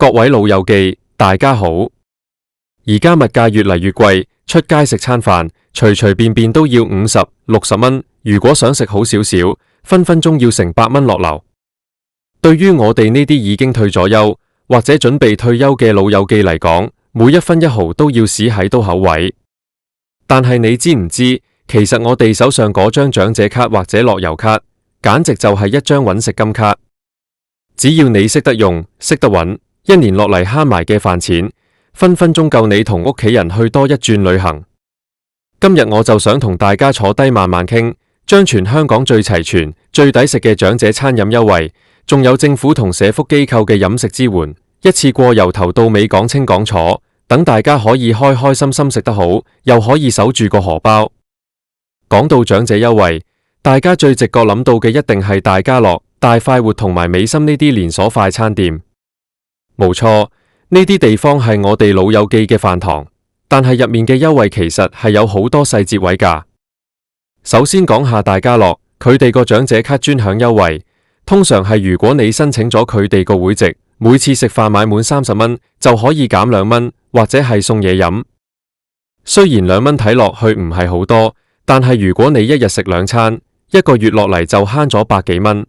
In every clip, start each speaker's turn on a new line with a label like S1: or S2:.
S1: 各位老友記，大家好。而家物價越嚟越貴，出街食餐飯，隨隨便便都要50、60蚊。如果想食好少少，分分鐘要成100蚊落樓。對於我哋呢啲已經退咗休或者準備退休嘅老友記嚟講，每一分一毫都要使喺刀口位。但係你知唔知，其實我哋手上嗰張長者卡或者樂悠卡，簡直就係一張搵食金卡。只要你識得用，識得搵，一年落嚟慳埋嘅飯錢，分分鐘夠你同屋企人去多一轉旅行。今日我就想同大家坐低慢慢傾，將全香港最齊全、最抵食嘅長者餐飲優惠，仲有政府同社福機構嘅飲食支援，一次過由頭到尾講清講楚，等大家可以開開心心食得好，又可以守住個荷包。講到長者優惠，大家最直覺諗到嘅一定係大家樂、大快活同埋美心呢啲連鎖快餐店。冇錯，呢啲地方係我哋老友記嘅飯堂，但係入面嘅優惠其實係有好多細節位㗎。首先講下大家樂，佢哋個長者卡專享優惠，通常係如果你申請咗佢哋個會籍，每次食飯買滿30蚊就可以減2蚊，或者係送嘢飲。雖然2蚊睇落去唔係好多，但係如果你一日食2餐，一個月落嚟就慳咗100幾蚊。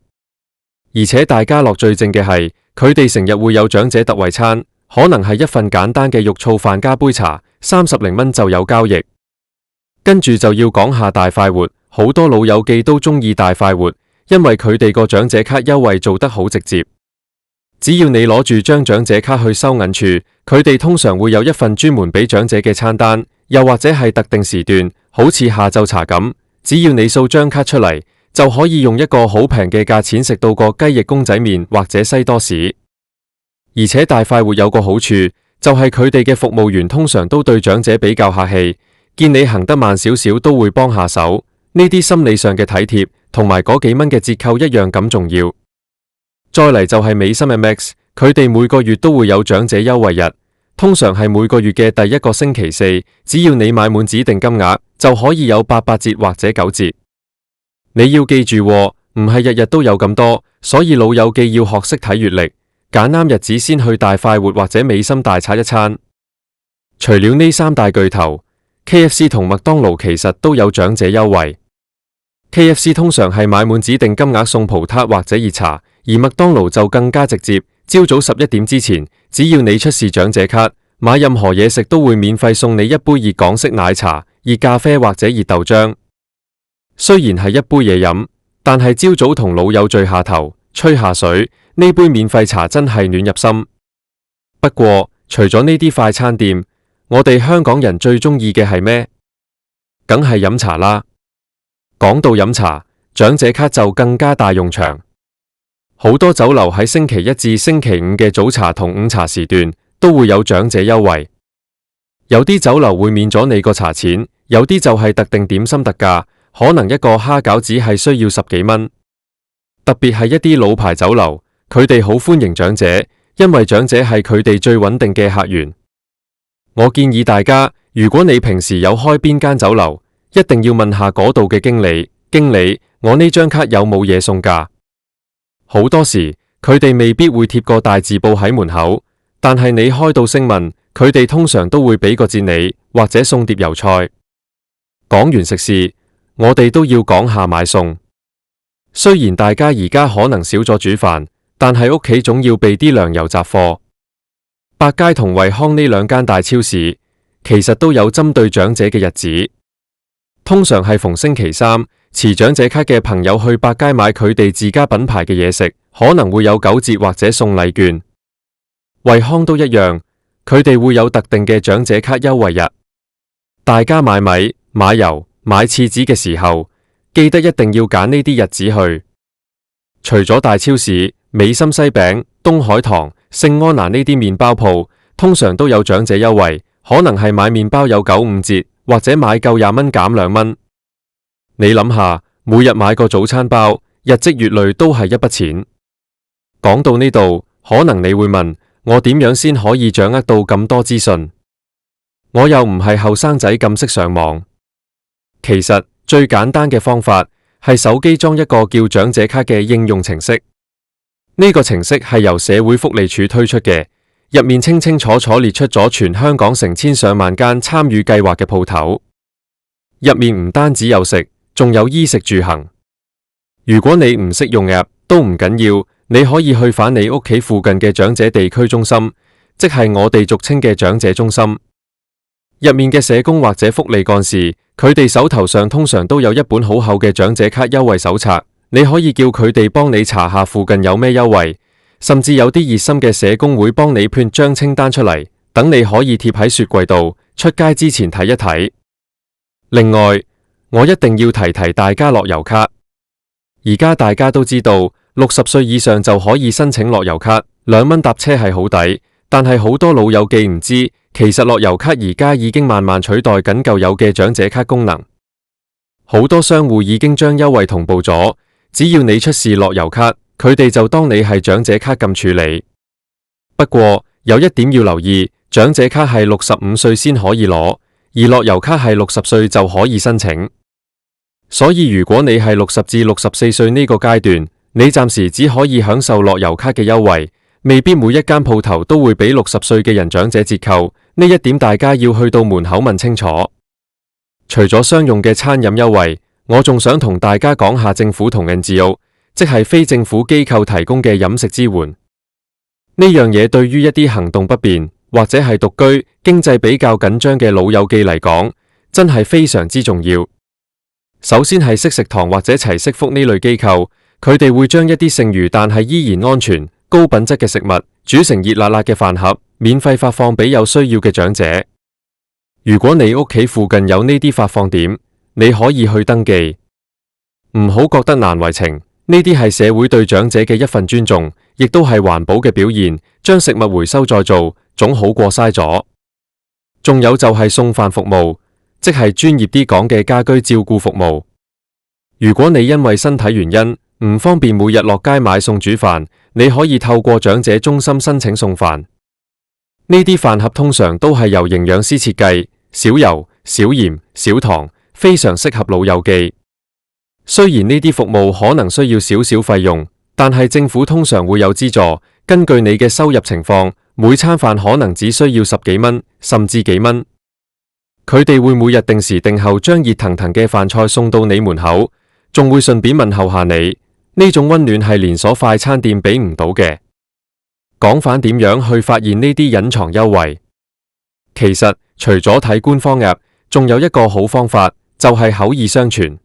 S1: 而且大家樂最正嘅係，佢哋成日會有長者特惠餐，可能係一份簡單嘅肉燥飯加杯茶，30零蚊就有交易。跟住就要講下大快活，好多老友記都中意大快活，因為佢哋個長者卡優惠做得好直接。只要你攞住張長者卡去收銀處，佢哋通常會有一份專門俾長者嘅餐單，又或者係特定時段，好似下晝茶咁，只要你掃張卡出嚟，就可以用一個好平嘅價錢食到個雞翼公仔麵或者西多士。而且大快活有個好處，就係佢哋嘅服務員通常都對長者比較客氣，見你行得慢少少都會幫下手。呢啲心理上嘅體貼同埋嗰幾蚊嘅折扣一樣咁重要。再嚟就係美心嘅 Max， 佢哋每個月都會有長者優惠日，通常係每個月嘅第一個星期四，只要你買滿指定金額，就可以有88折或者9折。你要記住喎，唔係日日都有咁多，所以老友記要學識睇月曆，揀啱日子先去大快活或者美心大餐一餐。除了呢3大巨頭， KFC 同麥當勞其實都有長者優惠。KFC 通常係買滿指定金額送葡撻或者熱茶，而麥當勞就更加直接，朝早11點之前，只要你出示長者卡，買任何嘢食都會免費送你一杯熱港式奶茶、熱咖啡或者熱豆漿。雖然係一杯嘢飲，但係朝早同老友聚下頭，吹下水，呢杯免費茶真係暖入心。不過，除咗呢啲快餐店，我哋香港人最中意嘅係咩？梗係飲茶啦。講到飲茶，長者卡就更加大用場。好多酒樓喺星期1至星期5嘅早茶同午茶時段都會有長者優惠。有啲酒樓會免咗你個茶錢，有啲就係特定點心特價，可能一個蝦餃只係需要10幾蚊。特別係一啲老牌酒樓，佢哋好歡迎長者，因為長者係佢哋最穩定嘅客源。我建議大家，如果你平時有開邊間酒樓，一定要問下嗰度嘅經理，我呢張卡有冇嘢送㗎？好多時佢哋未必會貼個大字報喺門口，但係你開到聲問，佢哋通常都會俾個折你，或者送碟油菜。講完食肆，我哋都要講下買餸。雖然大家而家可能少咗煮飯，但係屋企總要備啲糧油雜貨。百佳同惠康呢2間大超市，其實都有針對長者嘅日子。通常係逢星期3，持長者卡嘅朋友去百佳買佢哋自家品牌嘅嘢食，可能會有9折或者送禮券。惠康都一樣，佢哋會有特定嘅長者卡優惠日。大家買米、買油、買廁紙嘅時候，記得一定要揀呢啲日子去。除咗大超市，美心西餅、東海堂、聖安娜呢啲麵包鋪，通常都有長者優惠，可能係買麵包有95折，或者買夠20蚊減2蚊。你諗下，每日買個早餐包，日積月累都係一筆錢。講到呢度，可能你會問，我點樣先可以掌握到咁多資訊？我又唔係後生仔咁識上網。其實最簡單嘅方法係手機裝一個叫長者卡嘅應用程式。呢個程式係由社會福利署推出嘅，入面清清楚楚列出咗全香港成千上萬間參與計劃嘅鋪頭，入面唔單止有食，仲有衣食住行。如果你唔識用 app 都唔緊要，你可以去返你屋企附近嘅長者地區中心，即係我哋俗稱嘅長者中心。入面嘅社工或者福利幹事，佢哋手頭上通常都有一本好厚嘅長者卡優惠手冊，你可以叫佢哋幫你查下附近有咩優惠，甚至有啲熱心嘅社工會幫你編張清單出嚟，等你可以貼喺雪櫃度，出街之前睇一睇。另外，我一定要提提大家樂悠卡。而家大家都知道，60歲以上就可以申請樂悠卡，2蚊搭車係好抵，但係好多老友記唔知，其實樂悠卡而家已經慢慢取代緊舊有嘅長者卡功能。好多商戶已經將優惠同步咗，只要你出示樂悠卡，佢哋就當你係長者卡咁處理。不過有一點要留意，長者卡係65歲先可以攞，而樂悠卡係60歲就可以申請。所以如果你係60至64歲呢個階段，你暫時只可以享受樂悠卡嘅優惠，未必每一間鋪頭都會俾60歲嘅人長者折扣，呢一點大家要去到門口問清楚。除咗商用嘅餐飲優惠，我仲想同大家講下政府同 NGO， 即係非政府機構提供嘅飲食支援。呢樣嘢對於一啲行動不便或者係獨居、經濟比較緊張嘅老友記嚟講，真係非常之重要。首先係惜食堂或者齊惜福呢類機構，佢哋會將一啲剩餘但係依然安全、高品質嘅食物煮成熱辣辣嘅飯盒，免費發放俾有需要嘅長者。如果你屋企附近有呢啲發放點，你可以去登記，唔好覺得難為情。呢啲係社會對長者嘅一份尊重，亦都係環保嘅表現。將食物回收再做，總好過嘥咗。仲有就係送飯服務，即係專業啲講嘅家居照顧服務。如果你因為身體原因唔方便每日落街買餸煮飯，你可以透過長者中心申請送飯。呢啲飯盒通常都係由營養師設計，少油、少鹽、少糖，非常適合老友記。雖然呢啲服務可能需要少少費用，但係政府通常會有資助，根據你嘅收入情況，每餐飯可能只需要10幾蚊，甚至幾蚊。佢哋會每日定時定候將熱騰騰嘅飯菜送到你門口，仲會順便問候下你。呢種溫暖係連鎖快餐店俾唔到嘅。講返點樣去發現呢啲隱藏優惠？其實除咗睇官方 app， 仲有一個好方法，就係口耳相傳。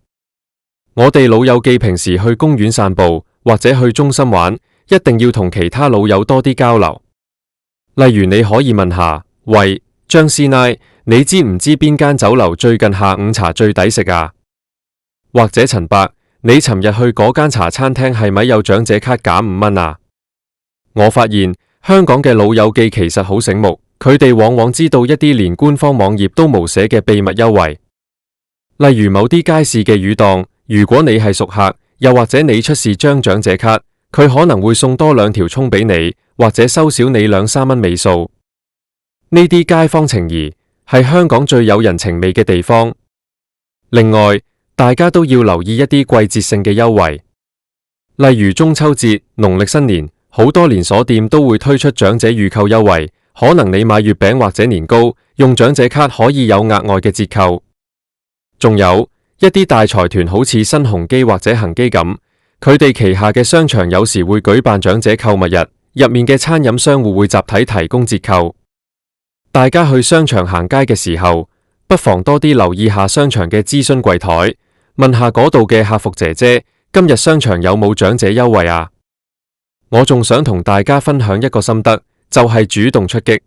S1: 我哋老友記平時去公園散步或者去中心玩，一定要同其他老友多啲交流。例如你可以問下，喂，張師奶，你知唔知邊間酒樓最近下午茶最抵食啊？或者陳伯，你尋日去嗰間茶餐廳係咪有長者卡減5蚊啊？我發現香港嘅老友記其實好醒目，佢哋往往知道一啲連官方網頁都無寫嘅秘密優惠。例如某啲街市嘅魚檔，如果你係熟客，又或者你出示張長者卡，佢可能會送多2條蔥俾你，或者收少你2、3蚊尾數。呢啲街坊情誼係香港最有人情味嘅地方。另外，大家都要留意一啲季節性嘅優惠，例如中秋節、農曆新年，好多連鎖店都會推出長者預購優惠，可能你買月餅或者年糕，用長者卡可以有額外嘅折扣。仲有一啲大財團好似新鴻基或者恒基咁，佢哋旗下嘅商場有時會舉辦長者購物日，入面嘅餐飲商戶會集體提供折扣。大家去商場行街嘅時候，不妨多啲留意下商場嘅諮詢櫃台，問下嗰度嘅客服姐姐，今日商場有冇長者優惠啊？我仲想同大家分享一個心得，就係主動出擊。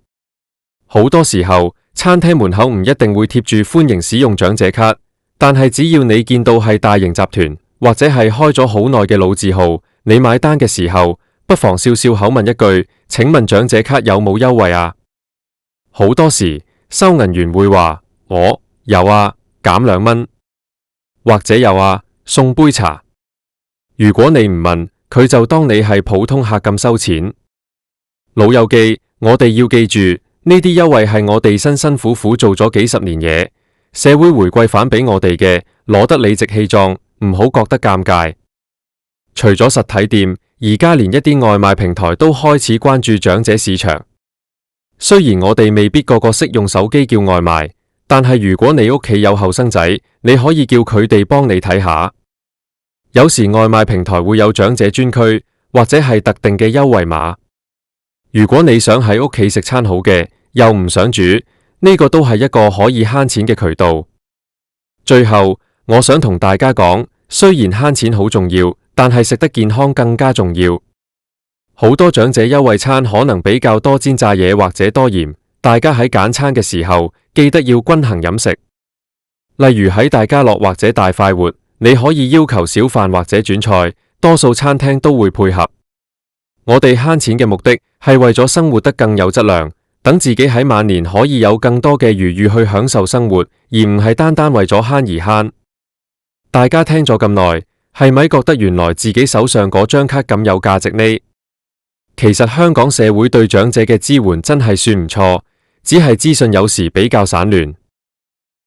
S1: 好多時候，餐廳門口唔一定會貼住歡迎使用長者卡，但係只要你見到係大型集團或者係開咗好耐嘅老字號，你買單嘅時候，不妨笑笑口問一句，請問長者卡有冇優惠啊？好多時收銀員會話，我有啊，減2蚊，或者有啊，送杯茶。如果你唔問，佢就當你係普通客咁收錢。老友記，我哋要記住，呢啲優惠係我哋辛辛苦苦做咗幾十年嘢，社會回饋返俾我哋嘅，攞得理直氣壯，唔好覺得尷尬。除咗實體店，而家連一啲外賣平台都開始關注長者市場。雖然我哋未必個個識用手機叫外賣，但係如果你屋企有後生仔，你可以叫佢哋幫你睇下。有時外賣平台會有長者專區，或者係特定嘅優惠碼。如果你想喺屋企食餐好嘅，又唔想煮，呢個都係一個可以慳錢嘅渠道。最後，我想同大家講，雖然慳錢好重要，但係食得健康更加重要。好多長者優惠餐可能比較多煎炸嘢或者多鹽，大家喺揀餐嘅時候記得要均衡飲食。例如喺大家樂或者大快活，你可以要求小飯或者轉菜，多數餐廳都會配合。我哋慳錢嘅目的係為咗生活得更有質量，等自己喺晚年可以有更多嘅餘裕去享受生活，而唔係單單為咗慳而慳。大家聽咗咁耐，係咪覺得原來自己手上嗰張卡咁有價值呢？其實香港社會對長者嘅支援真係算唔錯，只係資訊有時比較散亂。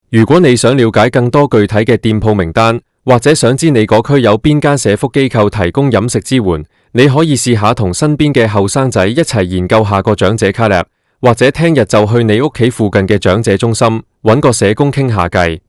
S1: 如果你想了解更多具體嘅店鋪名單，或者想知你嗰區有邊間社福機構提供飲食支援，你可以試下同身邊嘅後生仔一齊研究下個長者卡 app，或者聽日就去你屋企附近嘅長者中心，搵個社工傾下計。